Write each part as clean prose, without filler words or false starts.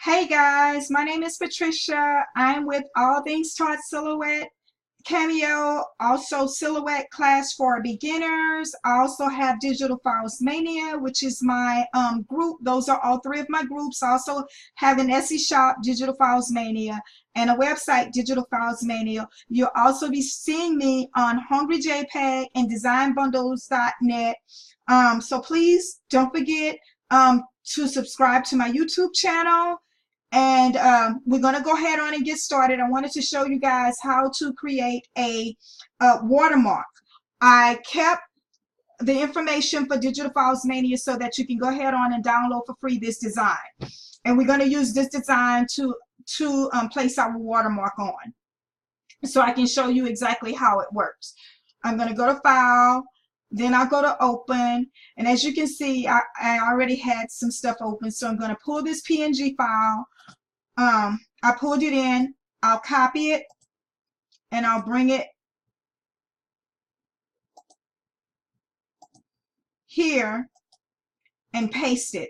Hey guys, my name is Patricia. I'm with All Things Taught Silhouette Cameo, also Silhouette Class for Beginners. I also have Digital Files Mania, which is my group. Those are all three of my groups. I also have an Etsy shop, Digital Files Mania, and a website, Digital Files Mania. You'll also be seeing me on Hungry JPEG and DesignBundles.net. So please don't forget to subscribe to my YouTube channel. And we're going to go ahead on and get started. I wanted to show you guys how to create a watermark. I kept the information for Digital Files Mania so that you can go ahead on and download for free this design. And we're going to use this design to place our watermark on. So I can show you exactly how it works. I'm going to go to File. Then I'll go to Open, and as you can see, I already had some stuff open, so I'm going to pull this PNG file. I pulled it in. I'll copy it, and I'll bring it here and paste it,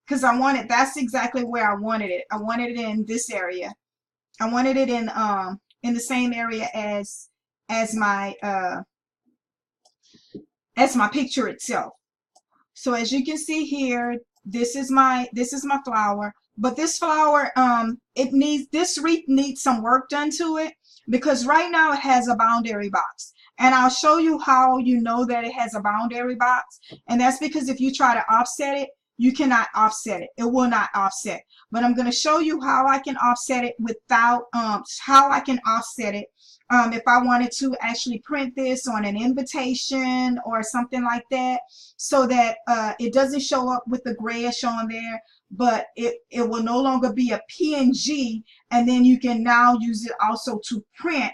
because I want it. That's exactly where I wanted it. I wanted it in this area. I wanted it in the same area as my picture itself. So as you can see here, this is my flower, but this flower this wreath needs some work done to it, because right now it has a boundary box, and I'll show you how you know that it has a boundary box. And that's because if you try to offset it, you cannot offset it. It will not offset. But I'm going to show you how I can offset it without if I wanted to actually print this on an invitation or something like that, so that it doesn't show up with the grayish on there, but it will no longer be a PNG, and then you can now use it also to print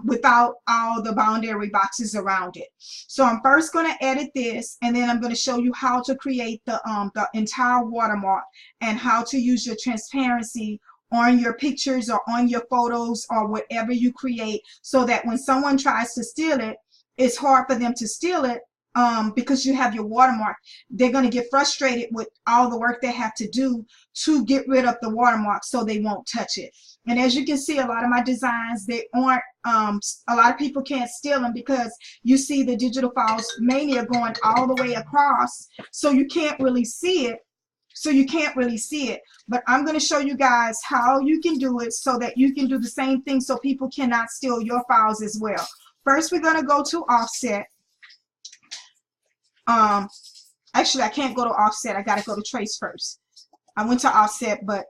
without all the boundary boxes around it. So I'm first going to edit this, and then I'm going to show you how to create the entire watermark and how to use your transparency on your pictures or on your photos or whatever you create, so that when someone tries to steal it, it's hard for them to steal it because you have your watermark. They're going to get frustrated with all the work they have to do to get rid of the watermark, so they won't touch it. And as you can see, a lot of my designs, they aren't, a lot of people can't steal them because you see the Digital Files Mania going all the way across, so you can't really see it. But I'm going to show you guys how you can do it so that you can do the same thing, so people cannot steal your files as well. First, we're going to go to Offset. Actually, I can't go to Offset. I got to go to Trace first. I went to Offset, but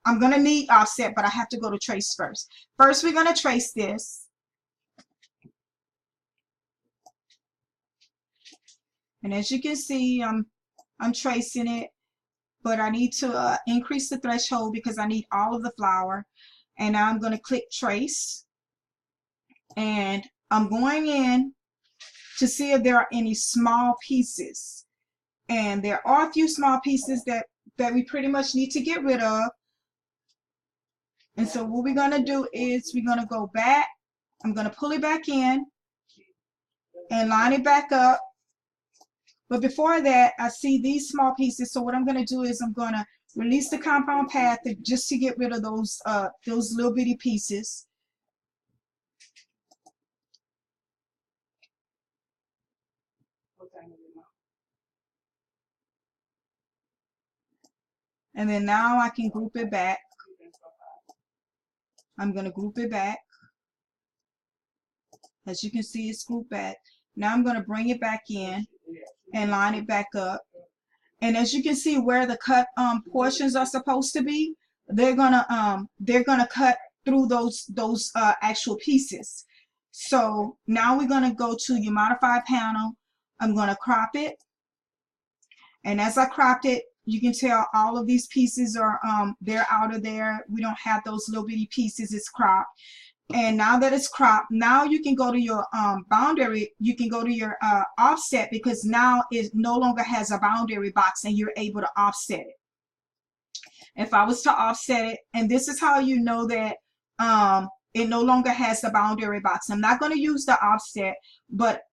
I'm going to need Offset, but I have to go to Trace first. First, we're going to trace this. And as you can see, I'm tracing it. But I need to increase the threshold because I need all of the flower. And now I'm going to click Trace. And I'm going in to see if there are any small pieces. And there are a few small pieces that we pretty much need to get rid of. And so what we're going to do is we're going to go back. I'm going to pull it back in and line it back up. But before that, I see these small pieces. So what I'm going to do is I'm going to release the compound path just to get rid of those little bitty pieces. And then now I can group it back. I'm going to group it back. As you can see, it's grouped back. Now I'm going to bring it back in and line it back up. And as you can see, where the cut portions are supposed to be, they're gonna cut through those actual pieces. So now we're gonna go to your modify panel. I'm gonna crop it, and as I cropped it, you can tell all of these pieces are they're out of there. We don't have those little bitty pieces. It's cropped. And now that it's cropped, now you can go to your boundary, you can go to your offset, because now it no longer has a boundary box and you're able to offset it. If I was to offset it, and this is how you know that it no longer has the boundary box. I'm not going to use the offset, but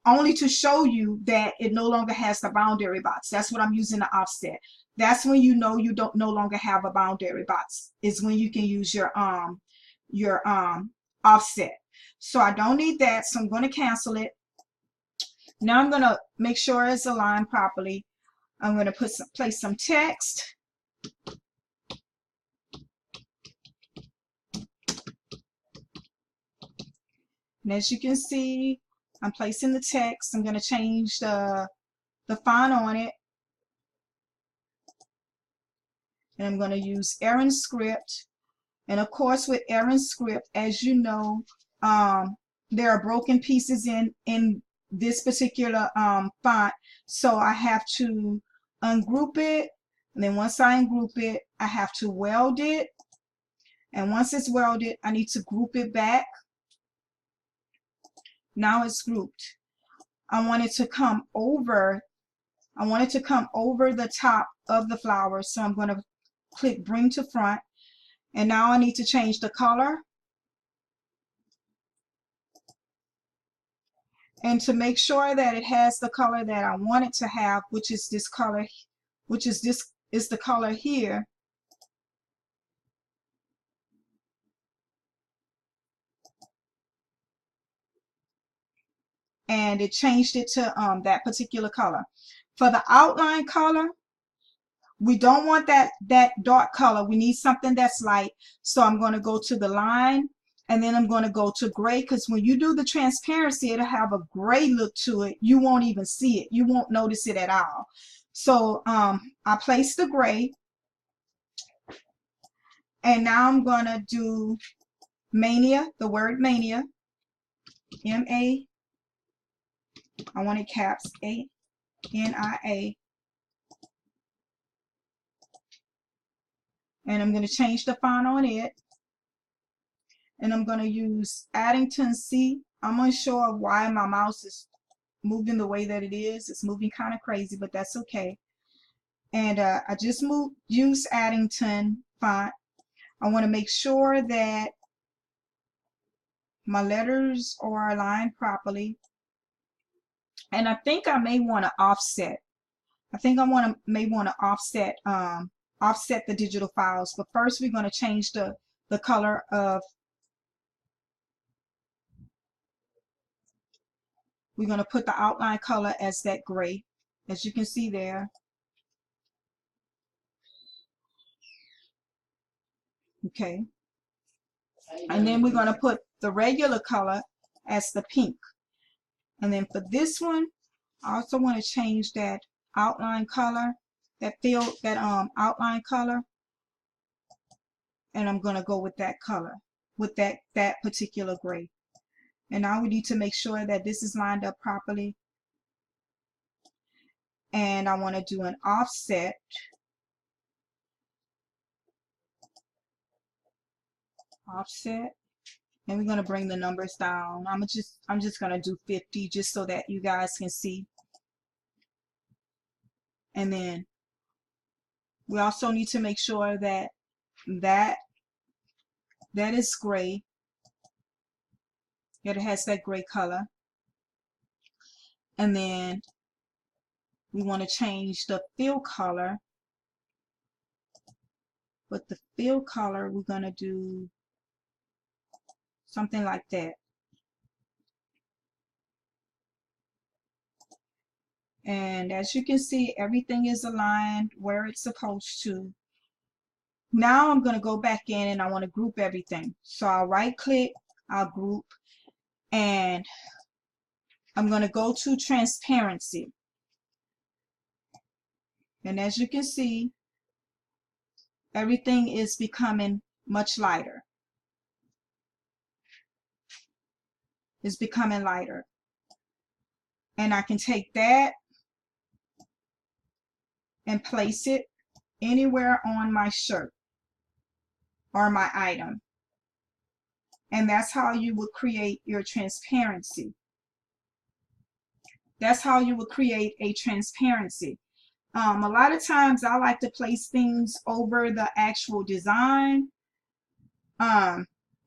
only to show you that it no longer has the boundary box. That's what I'm using the offset. That's when you know you don't no longer have a boundary box. Is when you can use your offset. So I don't need that, so I'm going to cancel it. Now I'm going to make sure it's aligned properly. I'm going to place some text. And as you can see, I'm placing the text. I'm going to change the font on it. And I'm going to use Aaron script. And of course, with Aaron script, as you know, there are broken pieces in this particular font. So I have to ungroup it. And then once I ungroup it, I have to weld it. And once it's welded, I need to group it back. Now it's grouped. I want it to come over. I want it to come over the top of the flower. So I'm going to click bring to front. And now I need to change the color. And to make sure that it has the color that I want it to have, which is this color, which is the color here. And it changed it to that particular color. For the outline color, we don't want that dark color. We need something that's light. So I'm going to go to the line, and then I'm going to go to gray, because when you do the transparency, it'll have a gray look to it. You won't even see it. You won't notice it at all. So I place the gray, and now I'm going to do mania, the word mania, M-A, I want it caps, A-N-I-A. And I'm going to change the font on it. And I'm going to use Addington C. I'm unsure of why my mouse is moving the way that it is. It's moving kind of crazy, but that's okay. And I just use Addington font. I want to make sure that my letters are aligned properly. And I think I may want to offset. I think I may want to offset offset the digital files. But first we're going to change the color of, we're going to put the outline color as that gray, as you can see there. Okay. And then we're going to put the regular color as the pink. And then for this one, I also want to change that outline color, that outline color. And I'm going to go with that color, with that particular gray. And now we need to make sure that this is lined up properly. And I want to do an offset. Offset. And we're going to bring the numbers down. I'm just going to do 50 just so that you guys can see. And then we also need to make sure that that is gray. It has that gray color. And then we want to change the fill color. But the fill color, we're going to do something like that. And as you can see, everything is aligned where it's supposed to. Now I'm going to go back in and I want to group everything. So I'll right click, I'll group, and I'm going to go to transparency. And as you can see, everything is becoming much lighter. It's becoming lighter. And I can take that and place it anywhere on my shirt or my item. And that's how you would create your transparency. That's how you would create a transparency. A lot of times I like to place things over the actual design.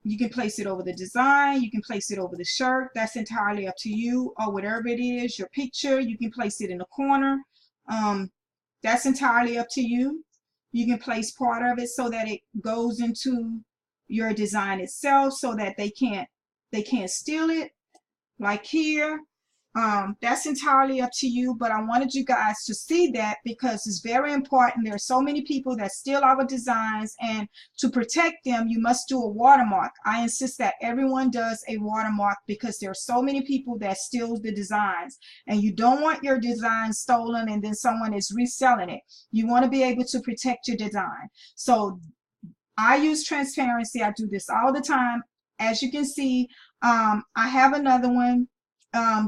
You can place it over the design, you can place it over the shirt. That's entirely up to you, or whatever it is, your picture, you can place it in the corner. That's entirely up to you. You can place part of it so that it goes into your design itself so that they can't steal it, like here. That's entirely up to you, but I wanted you guys to see that because it's very important. There are so many people that steal our designs, and to protect them, you must do a watermark. I insist that everyone does a watermark because there are so many people that steal the designs, and you don't want your design stolen and then someone is reselling it. You want to be able to protect your design. So I use transparency. I do this all the time. As you can see, I have another one,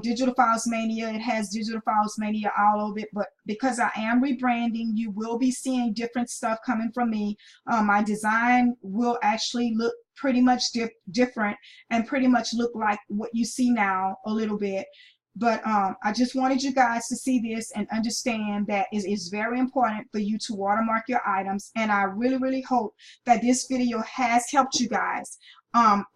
Digital Files Mania. It has Digital Files Mania all over it, but because I am rebranding, you will be seeing different stuff coming from me. My design will actually look pretty much different and pretty much look like what you see now a little bit. But I just wanted you guys to see this and understand that it is very important for you to watermark your items. And I really, really hope that this video has helped you guys.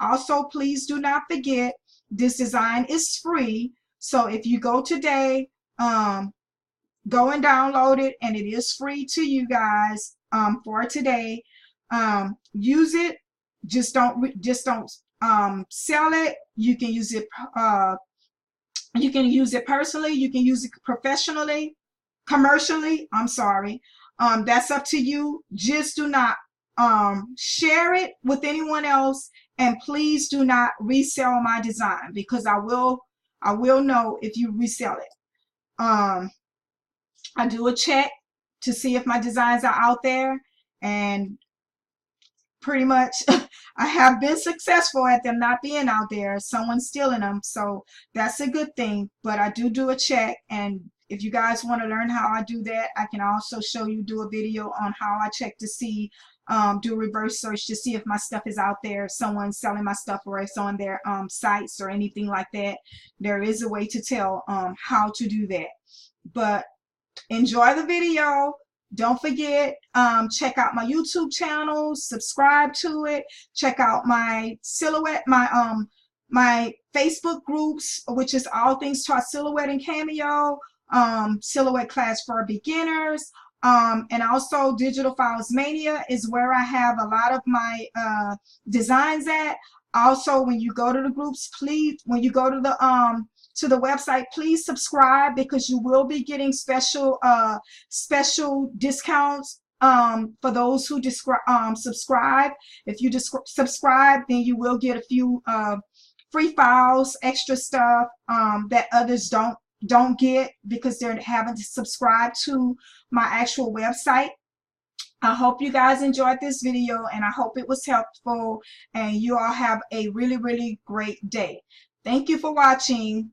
Also, please do not forget, this design is free. So if you go today, go and download it, and it is free to you guys for today. Use it. Just don't sell it. You can use it. You can use it personally. You can use it professionally, commercially. I'm sorry. That's up to you. Just do not share it with anyone else, and please do not resell my design because I will know if you resell it. I do a check to see if my designs are out there, and pretty much I have been successful at them not being out there, someone stealing them, so that's a good thing. But I do a check, and if you guys want to learn how I do that, I can also show you, do a video on how I check to see, do a reverse search to see if my stuff is out there, if someone's selling my stuff or it's on their sites or anything like that. There is a way to tell how to do that. But enjoy the video. Don't forget, check out my YouTube channel, subscribe to it, check out my silhouette, my Facebook groups, which is All Things Taught Silhouette and Cameo, Silhouette Class for Beginners, and also Digital Files Mania is where I have a lot of my designs at. Also, when you go to the groups, please, when you go to the website, please subscribe because you will be getting special discounts for those who subscribe. If you subscribe, then you will get a few free files, extra stuff that others don't get because they haven't subscribed to my actual website. I hope you guys enjoyed this video, and I hope it was helpful, and you all have a really, really great day. Thank you for watching.